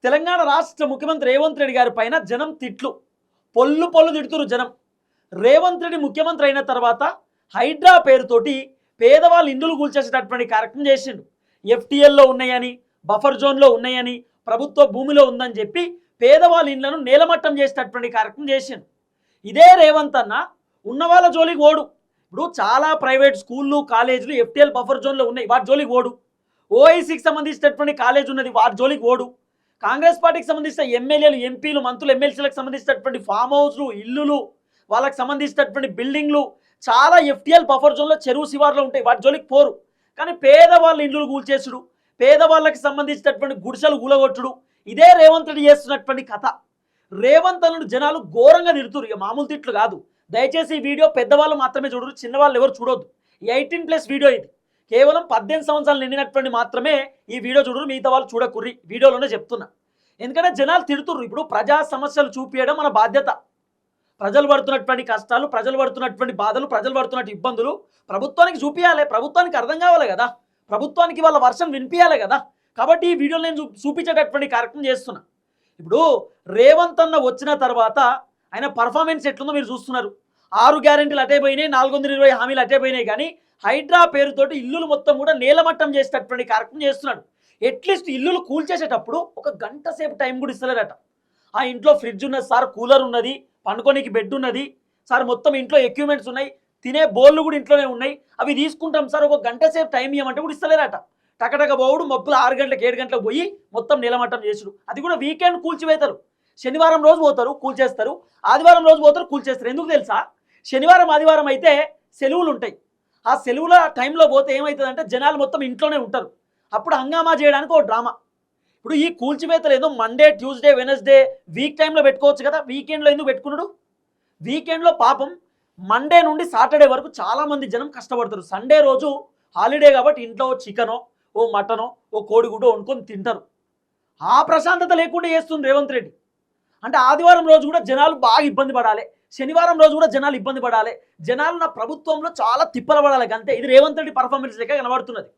తెలంగాణ రాష్ట్ర ముఖ్యమంత్రి రేవంత్ రెడ్డి గారి పైన జనం తిట్లు పొల్లు పొల్లు తిడుతురు జనం. రేవంత్ రెడ్డి ముఖ్యమంత్రి అయిన తర్వాత హైడ్రా పేరుతోటి పేదవాళ్ళు ఇండ్లు కూల్చేసేటటువంటి కార్యక్రమం చేసిండు. ఎఫ్టీఎల్లో ఉన్నాయని, బఫర్ జోన్లో ఉన్నాయని, ప్రభుత్వ భూమిలో ఉందని చెప్పి పేదవాళ్ళ ఇండ్లను నేలమట్టం చేసేటటువంటి కార్యక్రమం చేసిండు. ఇదే రేవంత్ అన్న ఉన్న వాళ్ళ జోలికి ఓడు. ఇప్పుడు చాలా ప్రైవేట్ స్కూళ్ళు కాలేజీలు ఎఫ్టీఎల్ బఫర్ జోన్లో ఉన్నాయి, వాటి జోలికి ఓడు. ఓఐసీకి సంబంధించినటువంటి కాలేజ్ ఉన్నది, వాటి జోలికి ఓడు. కాంగ్రెస్ పార్టీకి సంబంధించిన ఎమ్మెల్యేలు, ఎంపీలు, మంత్రులు, ఎమ్మెల్సీలకు సంబంధించినటువంటి ఫామ్ హౌస్లు, ఇల్లులు, వాళ్ళకి సంబంధించినటువంటి బిల్డింగ్లు చాలా ఎఫ్టీఎల్ బఫర్ జోన్లో చెరువు శివార్లో ఉంటాయి, వాటి జోలికి పోరు. కానీ పేదవాళ్ళ ఇండ్లు కూల్చేసుడు, పేదవాళ్ళకి సంబంధించినటువంటి గుడిసెలు కూలగొట్టుడు, ఇదే రేవంత్ రెడ్డి చేస్తున్నటువంటి కథ. రేవంత్ అల్లుడు జనాలు ఘోరంగా తిడుతురు, ఇక మామూలు తిట్లు కాదు. దయచేసి ఈ వీడియో పెద్దవాళ్ళు మాత్రమే చూడరు, చిన్నవాళ్ళు ఎవరు చూడొద్దు. ఈ 18+ వీడియో ఇది. కేవలం 18 సంవత్సరాలు నిండినటువంటి మాత్రమే ఈ వీడియో చూడరు, మిగతా వాళ్ళు చూడకుర్రి. వీడియోలోనే చెప్తున్నా, ఎందుకంటే జనాలు తిడుతుర్రు. ఇప్పుడు ప్రజా సమస్యలు చూపించడం మన బాధ్యత. ప్రజలు పడుతున్నటువంటి కష్టాలు, ప్రజలు పడుతున్నటువంటి బాధలు, ప్రజలు పడుతున్నటువంటి ఇబ్బందులు ప్రభుత్వానికి చూపించాలి, ప్రభుత్వానికి అర్థం కావాలి కదా, ప్రభుత్వానికి వాళ్ళ వర్షం వినిపించాలి కదా. కాబట్టి ఈ వీడియోలో నేను చూపించేటటువంటి కార్యక్రమం చేస్తున్నా. ఇప్పుడు రేవంత్ అన్న వచ్చిన తర్వాత ఆయన పర్ఫార్మెన్స్ ఎట్లుందో మీరు చూస్తున్నారు. 6 గ్యారెంటీలు అటే పోయినాయి, 420 హామీలు అటే పోయినాయి. కానీ హైడ్రా పేరుతోటి ఇల్లులు మొత్తం కూడా నేలమట్టం చేసేటటువంటి కార్యక్రమం చేస్తున్నాడు. అట్లీస్ట్ ఇల్లులు కూల్చేసేటప్పుడు ఒక గంట సేపు టైం కూడా ఇస్తలేరట. ఆ ఇంట్లో ఫ్రిడ్జ్ ఉన్నది సార్, కూలర్ ఉన్నది, పండుకోనికి బెడ్ ఉన్నది సార్, మొత్తం ఇంట్లో ఎక్విప్మెంట్స్ ఉన్నాయి, తినే బోళ్ళు కూడా ఇంట్లోనే ఉన్నాయి, అవి తీసుకుంటాం సార్, ఒక గంట సేపు టైం ఇవ్వమంటే కూడా ఇస్తలేరట. టకటక పోవుడు, మబ్బులు 6 గంటలకు 7 గంటలకు పోయి మొత్తం నేలమట్టం చేసుడు. అది కూడా వీకెండ్ కూల్చివేతారు. శనివారం రోజు పోతారు కూల్చేస్తారు, ఆదివారం రోజు పోతారు కూల్చేస్తారు. ఎందుకు తెలుసా? శనివారం ఆదివారం అయితే సెలవులు ఉంటాయి. ఆ సెలవుల టైంలో పోతే ఏమవుతుందంటే జనాలు మొత్తం ఇంట్లోనే ఉంటారు. అప్పుడు హంగామా చేయడానికి ఒక డ్రామా. ఇప్పుడు ఈ కూల్చివేతలు ఏదో మండే, ట్యూస్డే, వెనస్డే వీక్ టైంలో పెట్టుకోవచ్చు కదా, వీకెండ్లో ఎందుకు పెట్టుకున్నాడు? వీకెండ్లో పాపం మండే నుండి సాటర్డే వరకు చాలామంది జనం కష్టపడతారు. సండే రోజు హాలిడే కాబట్టి ఇంట్లో ఓ చికెనో, ఓ మటనో, ఓ కోడిగుడ్డో వండుకొని తింటారు. ఆ ప్రశాంతత లేకుండా చేస్తుంది రేవంత్ రెడ్డి. అంటే ఆదివారం రోజు కూడా జనాలు బాగా ఇబ్బంది పడాలి, శనివారం రోజు కూడా జనాలు ఇబ్బంది పడాలి, జనాలు నా ప్రభుత్వంలో చాలా తిప్పలు పడాలి. అంతే. ఇది రేవంత్ రెడ్డి పర్ఫార్మెన్స్ లెక్క కనబడుతున్నది.